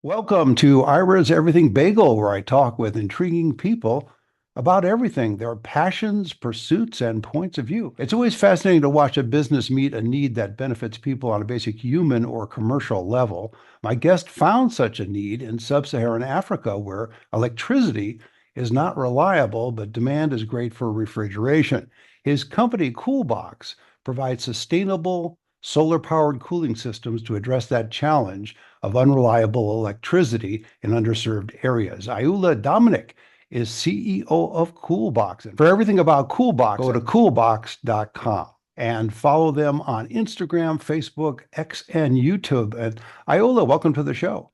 Welcome to Ira's Everything Bagel, where I talk with intriguing people about everything, their passions, pursuits, and points of view. It's always fascinating to watch a business meet a need that benefits people on a basic human or commercial level. My guest found such a need in Sub-Saharan Africa, where electricity is not reliable, but demand is great for refrigeration. His company, Koolboks, provides sustainable solar-powered cooling systems to address that challenge of unreliable electricity in underserved areas. Ayoola Dominic is CEO of Koolboks. And for everything about Koolboks, go to koolboks.com and follow them on Instagram, Facebook, X, and YouTube. And Ayoola, welcome to the show.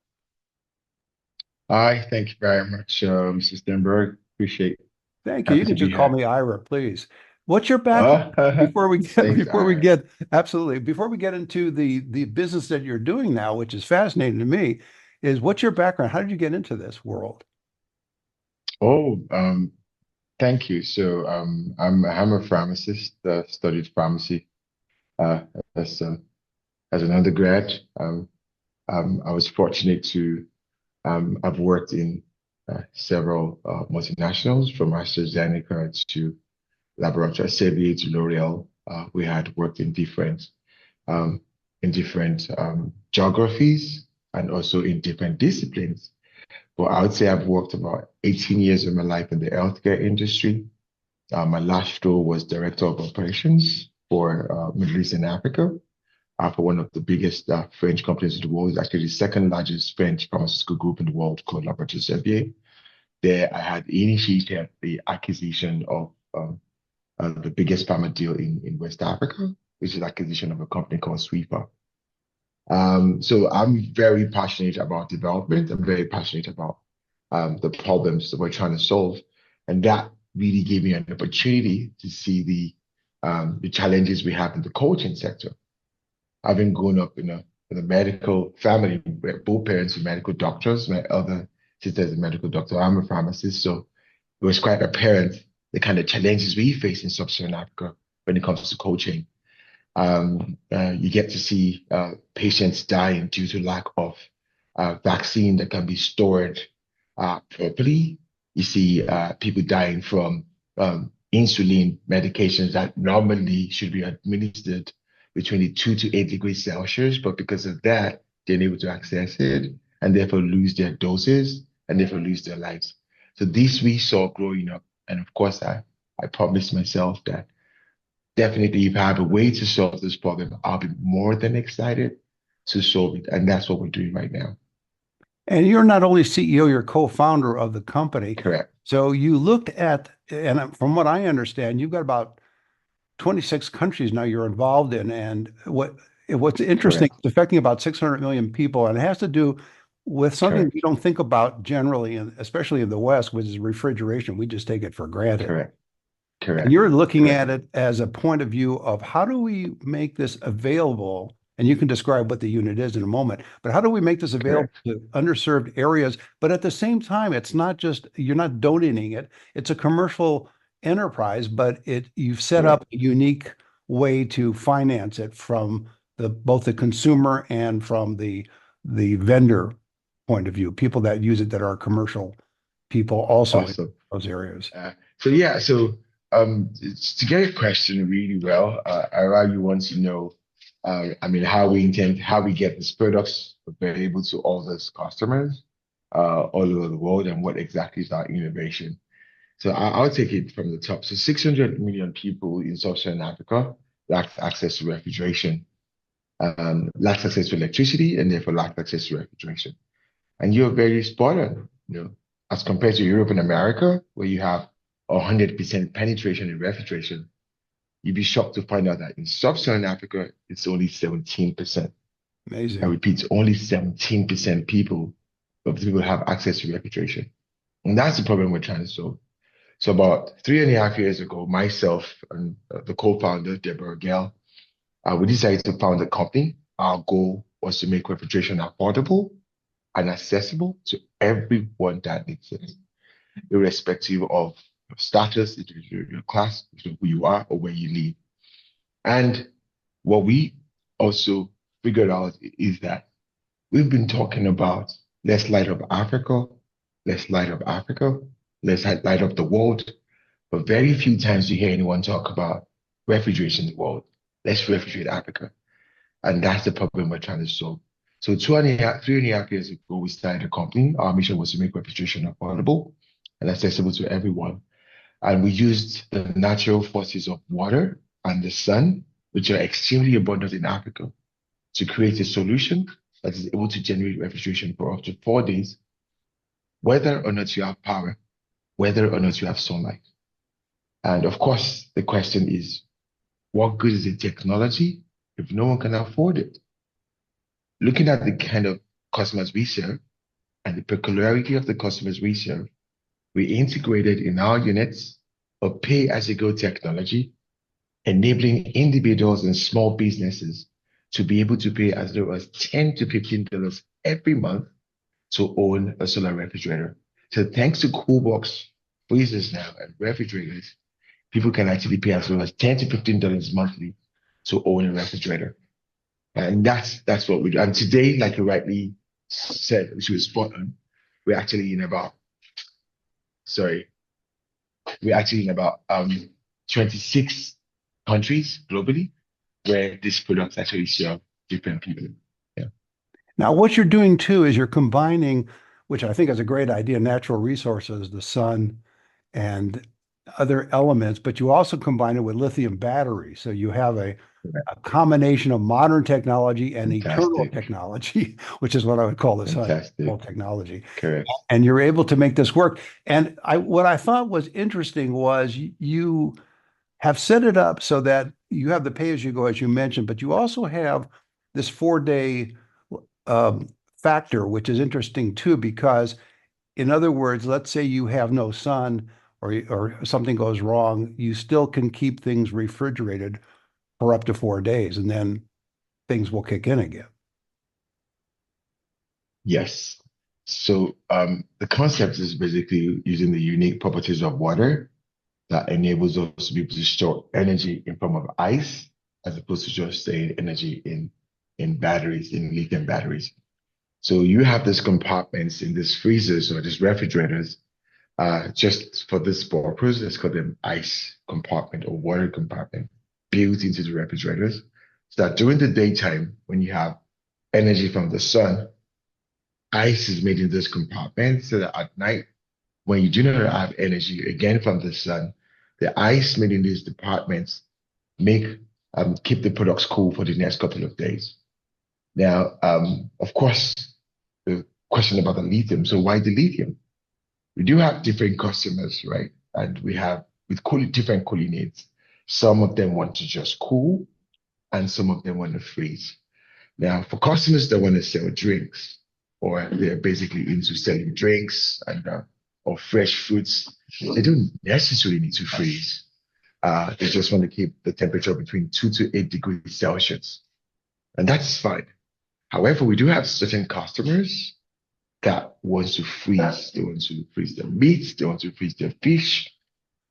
Hi, thank you very much, Mr. Stenberg. Appreciate Thank you. You happy can to just be call here. me Ira, please. What's your background before we get Thanks, before we Ira. get absolutely before we get into the business that you're doing now, which is fascinating to me, is what's your background? How did you get into this world? Oh, thank you. I'm a pharmacist, studied pharmacy uh, as as an undergrad. I was fortunate to I've worked in several multinationals, from AstraZeneca to Laboratoire Servier to L'Oreal. We had worked um, in different geographies and also in different disciplines. But I would say I've worked about 18 years of my life in the healthcare industry. My last role was Director of Operations for Middle East and Africa for one of the biggest French companies in the world. It's actually the second largest French pharmaceutical group in the world, called Laboratoire Servier. There, I had initiated the acquisition of the biggest pharma deal in West Africa, which is the acquisition of a company called Sweeper. So I'm very passionate about development. I'm very passionate about the problems that we're trying to solve, and that really gave me an opportunity to see the challenges we have in the coaching sector. Having grown up in a medical family where both parents were medical doctors, my other sister is a medical doctor. I'm a pharmacist, so it was quite apparent the kind of challenges we face in sub-Saharan Africa when it comes to coaching. You get to see patients dying due to lack of vaccine that can be stored properly. You see people dying from insulin medications that normally should be administered between the 2 to 8 degrees Celsius, but because of that, they're unable to access it and therefore lose their doses and therefore lose their lives. So this we saw growing up. And of course, I promised myself that definitely, if I have a way to solve this problem, I'll be more than excited to solve it. And that's what we're doing right now. And you're not only CEO, you're co-founder of the company. Correct. So you looked at, and from what I understand, you've got about 26 countries now you're involved in. And what's interesting, Correct. it's affecting about 600 million people, and it has to do with something we Correct. don't think about generally, and especially in the West, which is refrigeration. We just take it for granted. Correct. And Correct. you're looking Correct. at it as a point of view of how do we make this available? And you can describe what the unit is in a moment, but how do we make this available Correct. to underserved areas? But at the same time, it's not just you're not donating it, it's a commercial enterprise, but you've set Correct. up a unique way to finance it from the both the consumer and from the vendor point of view, people that use it that are commercial people also in Awesome. those areas. To get your question really well, Ira, you want to know, how we get these products available to all those customers all over the world, and what exactly is our innovation. I'll take it from the top. So 600 million people in sub-Saharan Africa lack access to refrigeration, lack access to electricity, and therefore lack access to refrigeration. And you're very spot on, as compared to Europe and America, where you have 100% penetration in refrigeration. You'd be shocked to find out that in sub-Saharan Africa, it's only 17%. I Amazing. repeat, only 17% of people have access to refrigeration. And that's the problem we're trying to solve. So about 3.5 years ago, myself and the co-founder, Deborah Gale, we decided to found a company. Our goal was to make refrigeration affordable and accessible to everyone that needs it, irrespective of your status, your class, who you are, or where you live. And what we also figured out is that we've been talking about Let's light up Africa. Let's light up Africa. Let's light up the world. But very few times you hear anyone talk about refrigeration in the world. Let's refrigerate Africa. And that's the problem we're trying to solve. So 3.5 years ago, we started a company. Our mission was to make refrigeration affordable and accessible to everyone. And we used the natural forces of water and the sun, which are extremely abundant in Africa, to create a solution that is able to generate refrigeration for up to 4 days, whether or not you have power, whether or not you have sunlight. And of course, the question is, what good is the technology if no one can afford it? Looking at the kind of customers we serve and the peculiarity of the customers we serve, we integrated in our units a pay-as-you-go technology, enabling individuals and small businesses to be able to pay as low as $10 to $15 every month to own a solar refrigerator. So thanks to Koolboks freezers now and refrigerators, people can actually pay as low as $10 to $15 monthly to own a refrigerator. And that's what we do. And today, like you rightly said, which was spot on, we're actually in about, sorry, we're actually in about 26 countries globally where these products actually serve different people. Yeah. Now, what you're doing too is you're combining, which I think is a great idea, natural resources, the sun and other elements, but you also combine it with lithium batteries. So you have a combination of modern technology and eternal Fantastic. technology, which is what I would call the sun Fantastic. technology. Correct. And you're able to make this work. And what I thought was interesting was you have set it up so that you have the pay as you go, as you mentioned, but you also have this 4 day um, factor, which is interesting too, because in other words, let's say you have no sun or something goes wrong, you still can keep things refrigerated for up to 4 days, and then things will kick in again. Yes. So the concept is basically using the unique properties of water that enables us to be able to store energy in form of ice, as opposed to just saying energy in batteries, in lithium batteries. So you have these compartments in these freezers or these refrigerators, just for this purpose. Let's call them ice compartment or water compartment built into the refrigerators. So that during the daytime, when you have energy from the sun, ice is made in this compartment so that at night, when you do not have energy again from the sun, the ice made in these departments make keep the products cool for the next couple of days. Now, of course, the question about the lithium. So why the lithium? We do have different customers, right? And we have with different cooling needs. Some of them want to just cool, and some of them want to freeze. Now, for customers that want to sell drinks, or they're basically into selling drinks and or fresh fruits, they don't necessarily need to freeze. They just want to keep the temperature between 2 to 8 degrees Celsius, and that's fine. However, we do have certain customers that wants to freeze. They want to freeze their meat, they want to freeze their fish,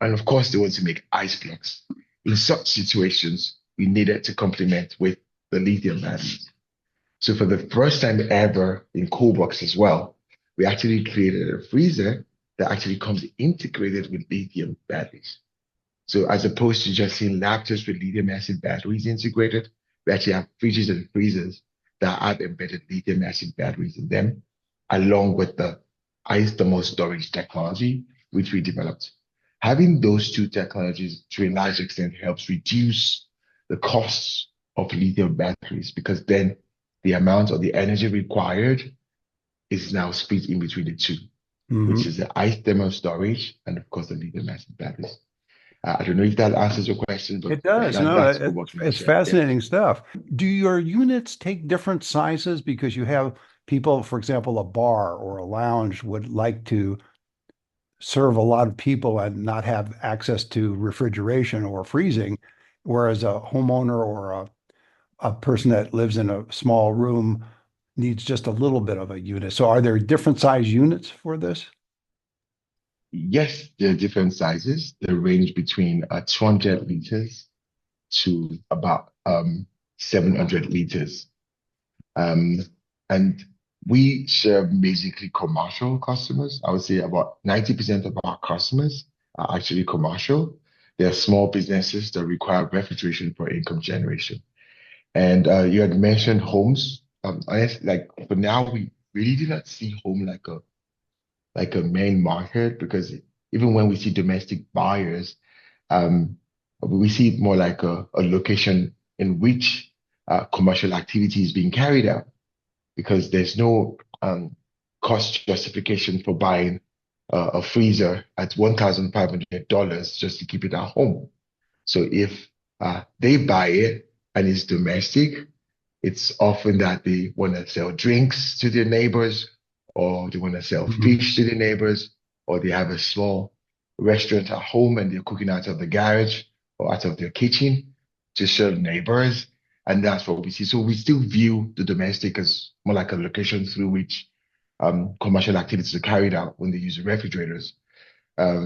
and of course, they want to make ice blocks. In such situations, we needed to complement with the lithium batteries. So for the first time ever in Koolboks as well, we actually created a freezer that actually comes integrated with lithium batteries. So as opposed to just seeing laptops with lithium acid batteries integrated, we actually have fridges and freezers that have embedded lithium acid batteries in them, along with the ice thermal storage technology, which we developed. Having those two technologies to a large extent helps reduce the costs of lithium batteries, because then the amount of the energy required is now split in between the two, which is the ice thermal storage and of course the lithium acid batteries. I don't know if that answers your question, but It does. No, that's what we it's share. Yeah. fascinating stuff. Do your units take different sizes because you have people, for example, a bar or a lounge would like to serve a lot of people and not have access to refrigeration or freezing, whereas a homeowner or a person that lives in a small room needs just a little bit of a unit. So are there different size units for this? Yes, there are different sizes. They range between 200 liters to about 700 liters. Um, and we serve basically commercial customers. I would say about 90% of our customers are actually commercial. They're small businesses that require refrigeration for income generation. And you had mentioned homes. Like for now, we really do not see home like a main market because even when we see domestic buyers, um, we see it more like a location in which commercial activity is being carried out because there's no cost justification for buying a freezer at $1,500 just to keep it at home. So if they buy it and it's domestic, it's often that they want to sell drinks to their neighbors, or they want to sell Mhm. fish to their neighbors, or they have a small restaurant at home and they're cooking out of the garage or out of their kitchen to serve neighbors. And that's what we see. So we still view the domestic as more like a location through which commercial activities are carried out when they use refrigerators.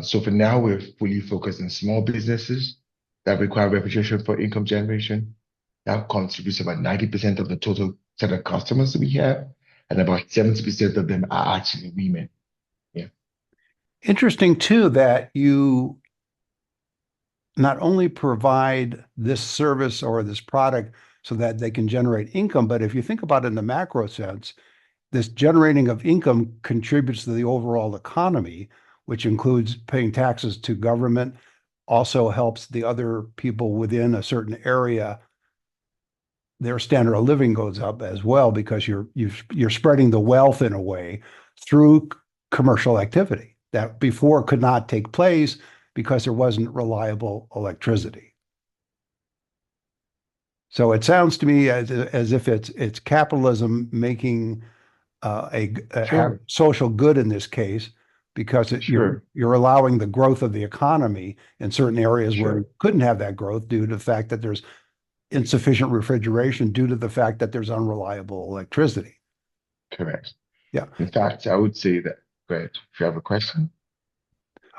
So for now, we're fully focused on small businesses that require refrigeration for income generation. That contributes about 90% of the total set of customers we have, and about 70% of them are actually women. Yeah, Interesting too that you not only provide this service or this product so that they can generate income, but if you think about it in the macro sense, this generating of income contributes to the overall economy, which includes paying taxes to government, also helps the other people within a certain area. Their standard of living goes up as well because you're spreading the wealth in a way through commercial activity that before could not take place because there wasn't reliable electricity. So it sounds to me as if it's capitalism making a sure, social good in this case because sure, you're allowing the growth of the economy in certain areas where you sure. couldn't have that growth due to the fact that there's insufficient refrigeration due to the fact that there's unreliable electricity. Correct. Yeah. In fact, I would say that, go ahead, if you have a question.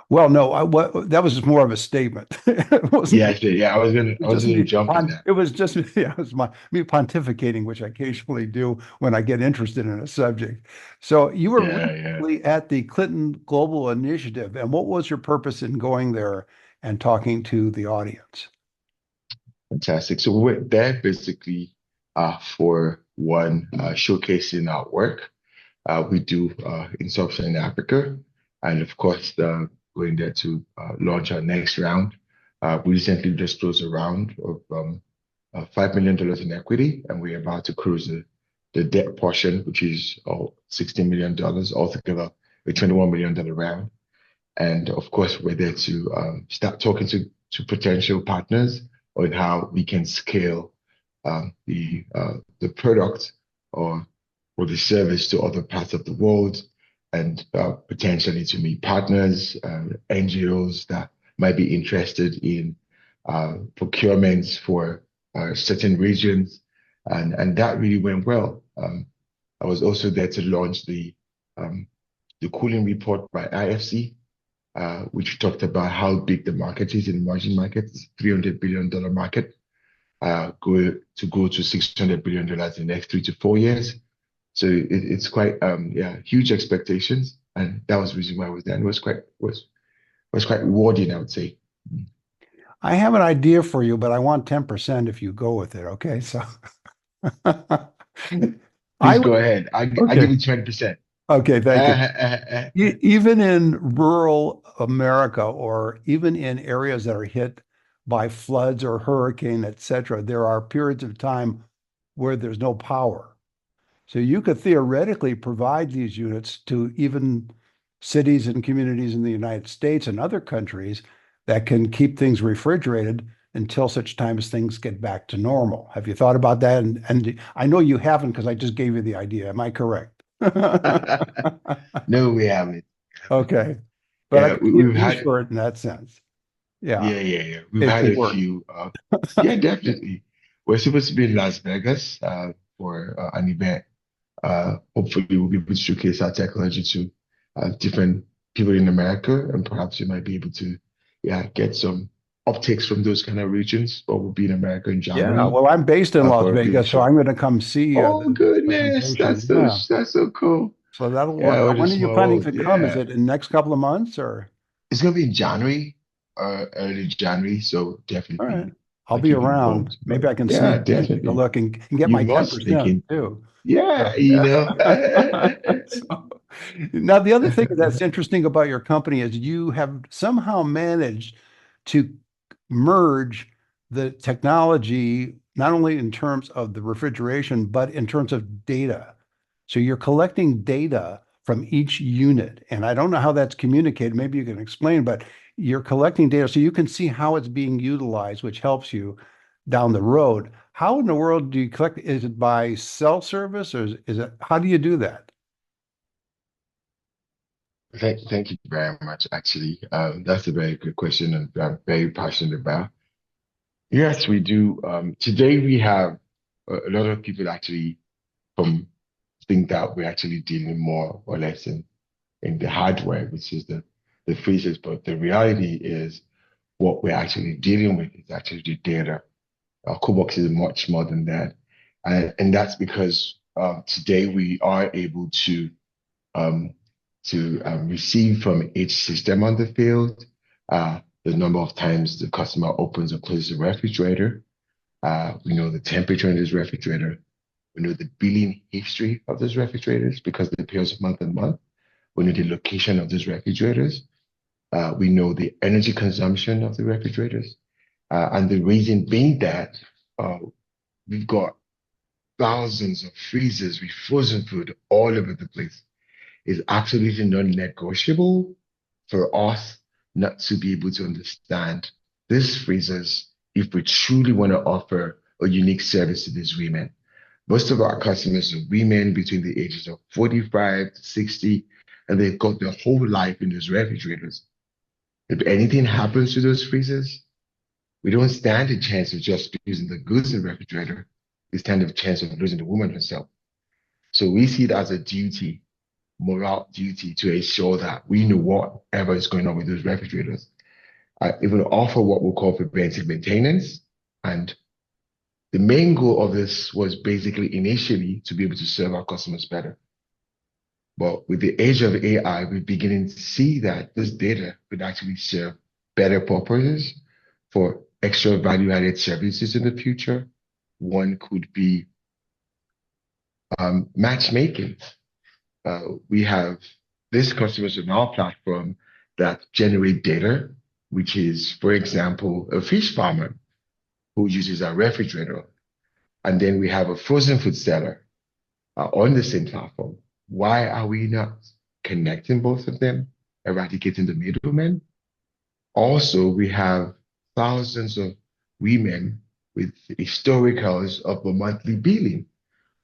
Well, no, what that was just more of a statement. It wasn't Yeah, yeah, I was just gonna me. jump in that. It was just yeah, it was me pontificating, which I occasionally do when I get interested in a subject. So you were Yeah, yeah. recently at the Clinton Global Initiative, and what was your purpose in going there and talking to the audience? Fantastic. So we went there basically for one, showcasing our work we do in Sub-Saharan Africa, and of course, going there to launch our next round. We recently just closed a round of $5 million in equity, and we're about to close the debt portion, which is $16 million altogether, a $21 million round. And of course, we're there to start talking to potential partners on how we can scale the product or or the service to other parts of the world, and potentially to meet partners, NGOs that might be interested in procurements for certain regions, and that really went well. I was also there to launch the cooling report by IFC, which talked about how big the market is in emerging markets, $300 billion market, go to $600 billion in the next 3 to 4 years. So it's quite yeah, huge expectations, and that was the reason why I was there. And it was quite rewarding, I would say. I have an idea for you, but I want 10% if you go with it. Okay. So I Please would, go ahead. I okay. give you 20%. Okay. Thank you. Even in rural America or even in areas that are hit by floods or hurricane, et cetera, there are periods of time where there's no power. So you could theoretically provide these units to even cities and communities in the United States and other countries that can keep things refrigerated until such time as things get back to normal. Have you thought about that? And I know you haven't because I just gave you the idea. Am I correct? No, we haven't. Okay. But I Yeah, could give we've use had for it in that sense. Yeah, yeah. We've it had could a work. few. Yeah, definitely. We're supposed to be in Las Vegas for an event. Hopefully, we'll be able to showcase our technology to different people in America, and perhaps we might be able to, yeah, get some. uptakes from those kind of regions, or will be in America in Yeah, January well, I'm based in Las for a big Vegas, so show. I'm going to come see Oh the goodness, presentation. Yeah, that's so cool. so that'll Yeah, work. what a When are you small planning world. to come? Is Yeah. it in the next couple of months or? It's gonna be in January, early January, so All right, definitely I'll I'll be keep you around. informed. But Maybe I can yeah, sneak in and take a definitely. look and get You my must sneak 10% in. too. Yeah, So, you know. so- now, the other thing that's interesting about your company is you have somehow managed to merge the technology, not only in terms of the refrigeration, but in terms of data. So you're collecting data from each unit. And I don't know how that's communicated. Maybe you can explain, but you're collecting data so you can see how it's being utilized, which helps you down the road. How in the world do you collect? Is it by self-service or is it, how do you do that? Thank you very much, actually. That's a very good question and I'm very passionate about. Yes, we do. Today we have a lot of people actually from think that we're actually dealing more or less in the hardware, which is the freezers. But the reality is what we're actually dealing with is actually the data. Koolboks is much more than that. And that's because today we are able um, to receive from each system on the field the number of times the customer opens or closes the refrigerator. We know the temperature in this refrigerator. We know the billing history of those refrigerators because they pay us month and month. We know the location of those refrigerators. We know the energy consumption of the refrigerators. And the reason being that uh, we've got thousands of freezers with frozen food all over the place. It's absolutely non-negotiable for us not to be able to understand these freezers if we truly want to offer a unique service to these women. Most of our customers are women between the ages of 45 to 60, and they've got their whole life in those refrigerators. If anything happens to those freezers, we don't stand a chance of just losing the goods in the refrigerator. We stand a chance of losing the woman herself. So we see it as a duty, moral duty to ensure that we know whatever is going on with those refrigerators. Even offer what we call preventive maintenance. And the main goal of this was basically initially to be able to serve our customers better. But with the age of AI, we're beginning to see that this data could actually serve better purposes for extra value added services in the future. One could be matchmaking. We have these customers on our platform that generate data, which is, for example, a fish farmer who uses our refrigerator. And then we have a frozen food seller on the same platform. Why are we not connecting both of them, eradicating the middleman? Also, we have thousands of women with historicals of a monthly billing.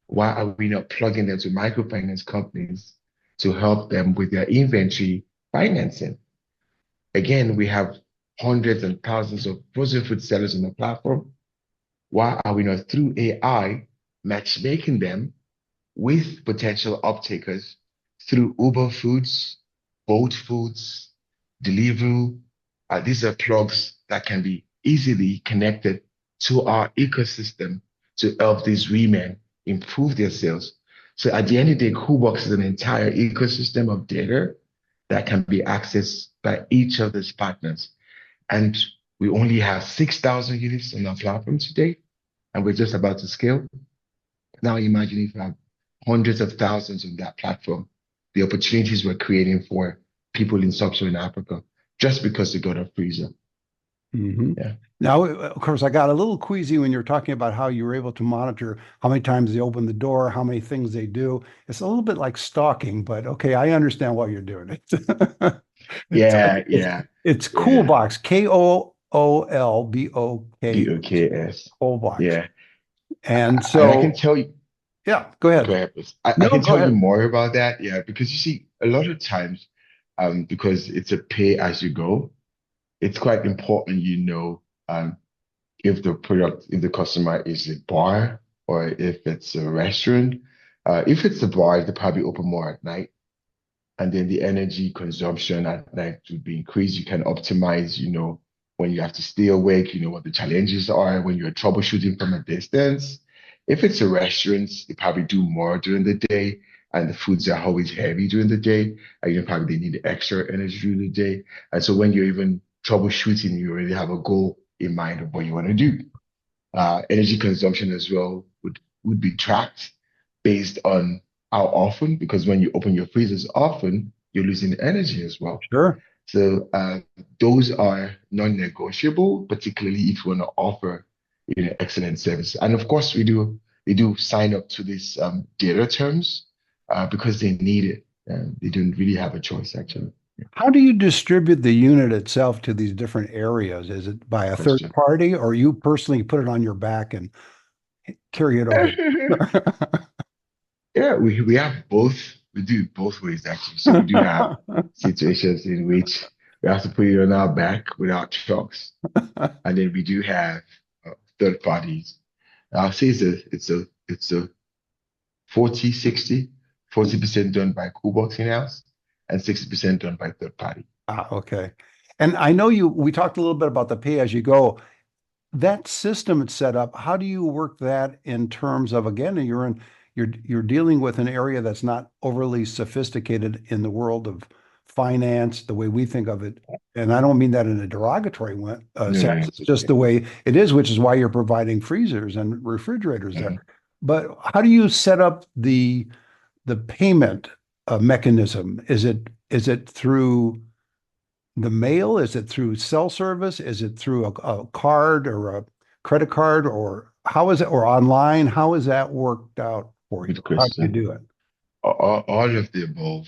Why are we not plugging them to microfinance companies to help them with their inventory financing? Again, we have hundreds and thousands of frozen food sellers on the platform. Why are we not through AI matchmaking them with potential uptakers through Uber Foods, Bolt Foods, Deliveroo? These are plugs that can be easily connected to our ecosystem to help these women improve their sales. So at the end of the day, Koolboks is an entire ecosystem of data that can be accessed by each of these partners. And we only have 6,000 units on our platform today, and we're just about to scale. Now imagine if you have hundreds of thousands on that platform, the opportunities we're creating for people in Sub-Saharan Africa just because they got a freezer. Mhm. Yeah. Now, of course, I got a little queasy when you're talking about how you were able to monitor how many times they open the door, how many things they do. It's a little bit like stalking, but okay, I understand why you're doing it. So Yeah, it's yeah, it's yeah. Koolboks, Koolboks, BOKS. Koolboks. Yeah. And And I can so, tell you, yeah, go go ahead. ahead, please. I No, can go tell you ahead. more about that. Yeah, because you see, a lot of times, because it's a pay as you go, it's quite important, if the product, if the customer is a bar or if it's a restaurant. If it's a bar, they probably open more at night. And then the energy consumption at night would be increased. You can optimize, when you have to stay awake, you know what the challenges are when you're troubleshooting from a distance. If it's a restaurant, they probably do more during the day, and the foods are always heavy during the day, and you know, probably they need extra energy during the day. And so when you're even troubleshooting, you already have a goal in mind of what you want to do. Energy consumption as well would be tracked based on how often, because when you open your freezers often, you're losing energy as well. Sure. So those are non-negotiable, particularly if you want to offer, you know, excellent service. And of course, we do sign up to these data terms because they need it. They don't really have a choice, actually. Yeah, How do you distribute the unit itself to these different areas? Is it by a third question. party or you personally put it on your back and carry it over? Yeah, we have both. We do it both ways actually. So we do have situations in which we have to put it on our back with our trucks, and then we do have third parties. I'll say it's a 40-60, 40% done by Koolboks in-house and 60% done by third party. Ah, okay. And I know we talked a little bit about the pay as you go. That system it's set up, how do you work that in terms of, again, you're dealing with an area that's not overly sophisticated in the world of finance, the way we think of it. And I don't mean that in a derogatory No, no, sense. it's It's just okay. the way it is, which is why you're providing freezers and refrigerators there. Mhm. But how do you set up the payment mechanism? Is it through the mail? Is it through cell service? Is it through a card or a credit card or how is it or online? How is that worked out for you? Good How do you question. do it? All of the above.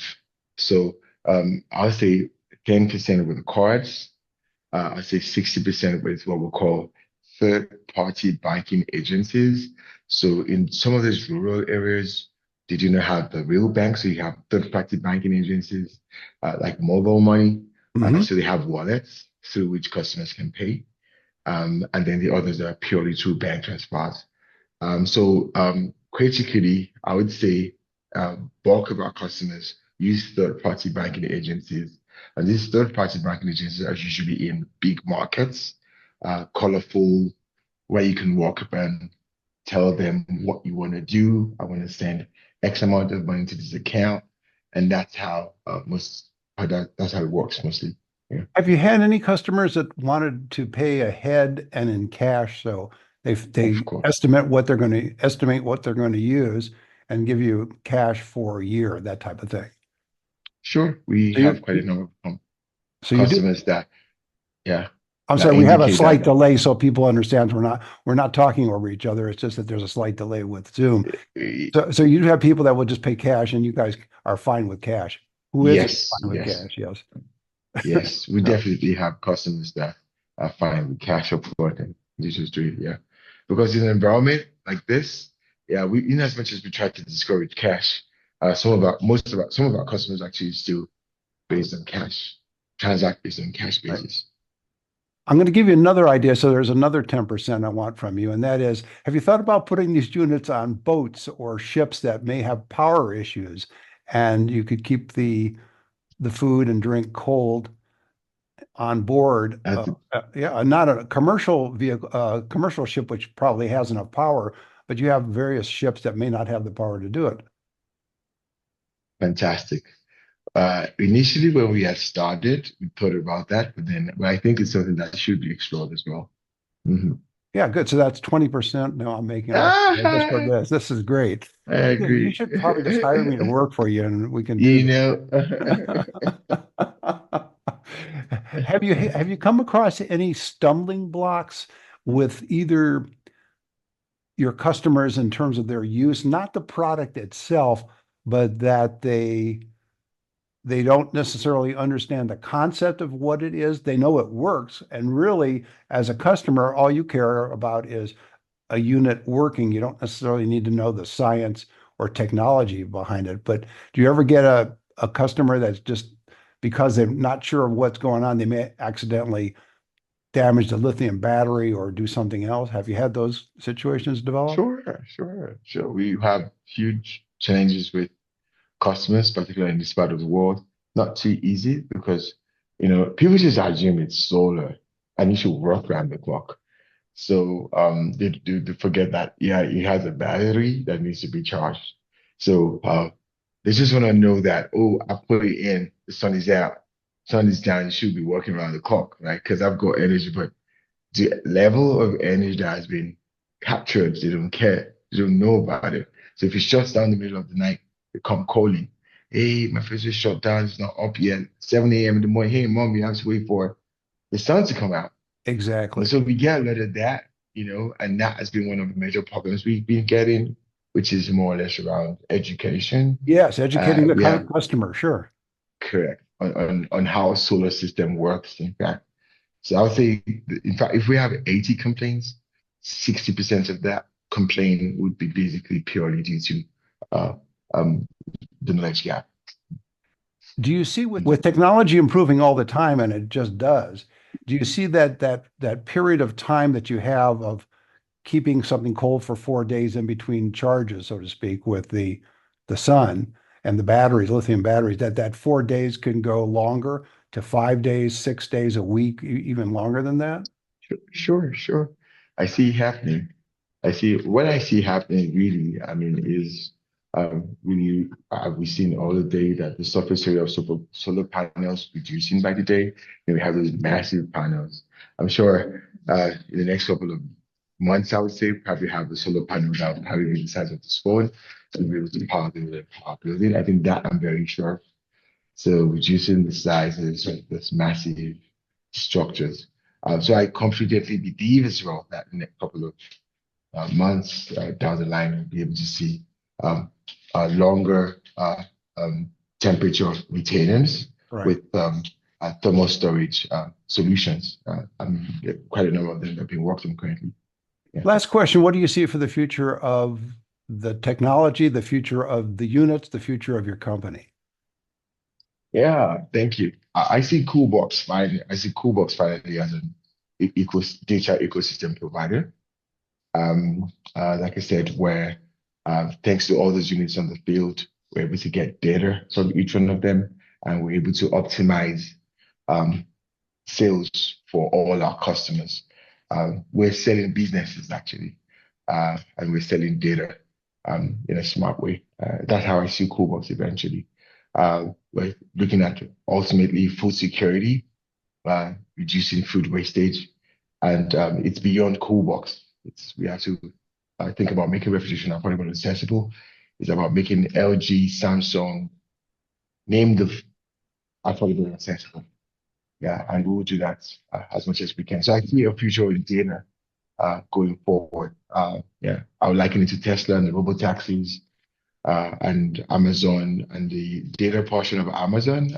So I'll say 10% with the cards. I'd say 60% with what we call third-party banking agencies. So in some of these rural areas, they do not have the real bank. So you have third-party banking agencies like mobile money. Hmm. So they have wallets through which customers can pay. And then the others are purely through bank transfers. Critically, I would say bulk of our customers use third-party banking agencies, and these third-party banking agencies are usually in big markets, colorful, where you can walk up and tell them what you want to do. I want to send X amount of money to this account, and that's how that's how it works mostly. Yeah, Have you had any customers that wanted to pay ahead and in cash? So they of course. estimate what they're going to use and give you cash for a year, that type of thing. Sure, we So have quite a number of so you do. customers that, yeah, I'm that sorry, we have a indicate slight that. delay so people understand we're not talking over each other. It's just that there's a slight delay with Zoom. Uh, So you have people that will just pay cash and you guys are fine with cash. Who isn't Yes, fine with yes, cash? Yes. yes. We No. definitely have customers that are fine with cash up front and digital trade, yeah. Because in an environment like this, yeah, we in as much as we try to discourage cash, some of our customers actually still based on cash, transact based on cash Right. basis. I'm going to give you another idea. So there's another 10% I want from you, and that is, have you thought about putting these units on boats or ships that may have power issues, and you could keep the food and drink cold on board? That's Yeah, not a commercial vehicle, commercial ship which probably has enough power, but you have various ships that may not have the power to do it. fantastic. Initially, when we had started, we thought about that, but I think it's something that should be explored as well. Mhm. Yeah, good. So that's 20%. No, I'm making up just for Ah, this. This is great. I You agree. should probably just hire me to work for you and we can do You this. know, Have you come across any stumbling blocks with either your customers in terms of their use, not the product itself, but that they don't necessarily understand the concept of what it is. They know it works, and really, as a customer, all you care about is a unit working. You don't necessarily need to know the science or technology behind it. But do you ever get a customer that's just because they're not sure of what's going on, they may accidentally damage the lithium battery or do something else? Have you had those situations develop? sure. We have huge challenges with customers, particularly in this part of the world. Not too easy because, people just assume it's solar. and he should work around the clock. So they forget that yeah, he has a battery that needs to be charged. So they just want to know that, oh, I put it in, the sun is out, sun is down, you should be working around the clock, right? Because I've got energy, but the level of energy that has been captured, they don't care. They don't know about it. So if it shuts down in the middle of the night, they come calling. Hey, my fridge is shut down. It's not up yet. 7 a.m. in the morning. Hey, mom, you have to wait for the sun to come out. And Exactly. so we get a lot of that, and that has been one of the major problems we've been getting, which is more or less around education. Yes, educating the We have customer, sure. correct on how a solar system works, in fact. So I would say, in fact, if we have 80 complaints, 60% of that complaint would be basically purely due to uh, um, the knowledge gap. Do you see with technology improving all the time, and it just does, do you see that period of time that you have of keeping something cold for 4 days in between charges, so to speak, with the sun and the batteries, lithium batteries, that 4 days can go longer to 5 days, 6 days, a week, even longer than that? Sure, sure. I see it happening. What I see happening really, I mean, is really, we've seen all the day that the surface area of solar panels reducing by the day. And we have those massive panels. I'm sure in the next couple of months, I would say, probably have the solar panels that will probably be the size of this phone to be able to power the power building. I think that I'm very sure. So reducing the sizes of this massive structures. So I confidently believe as well that in a couple of months down the line, we'll be able to see a longer temperature retainers Right. with thermal storage solutions. Quite a number of them have been worked on currently. Yeah. Last question, what do you see for the future of the technology, the future of the units, the future of your company? Yeah, thank you. I see Koolboks finally. I see Koolboks finally as an data ecosystem provider. Like I said, where thanks to all those units on the field, we're able to get data from each one of them, and we're able to optimize um, sales for all our customers. We're selling businesses actually, and we're selling data in a smart way. That's how I see Koolbox eventually. We're looking at ultimately food security, reducing food wastage, and it's beyond Koolbox. We have to think about making refrigeration affordable and accessible. It's about making LG, Samsung, name the affordable and accessible. Yeah, and we will do that as much as we can. So I see a future in data going forward. Yeah, I would liken it to Tesla and the robo taxis and Amazon and the data portion of Amazon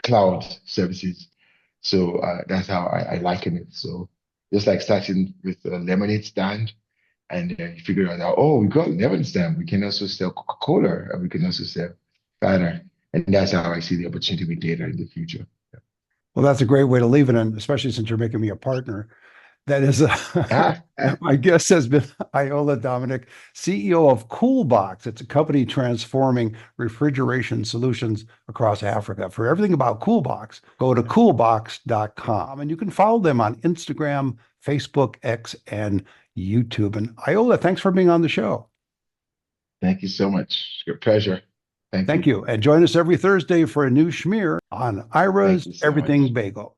cloud services. So that's how I liken it. So just like starting with a lemonade stand, and then you figure out that, oh, we got lemonade stand. We can also sell Coca-Cola, and we can also sell banner. And that's how I see the opportunity with data in the future. Well, that's a great way to leave it, and especially since you're making me a partner. That is, Ah, ah, my guest has been Ayoola Dominic, CEO of Koolboks. It's a company transforming refrigeration solutions across Africa. For everything about Koolboks, go to koolboks.com, and you can follow them on Instagram, Facebook, X, and YouTube. And Ayoola, thanks for being on the show. thank you so much. Your pleasure. Thank Thank you. you. And join us every Thursday for a new schmear on Thank Ira's you so Everything much. Bagel.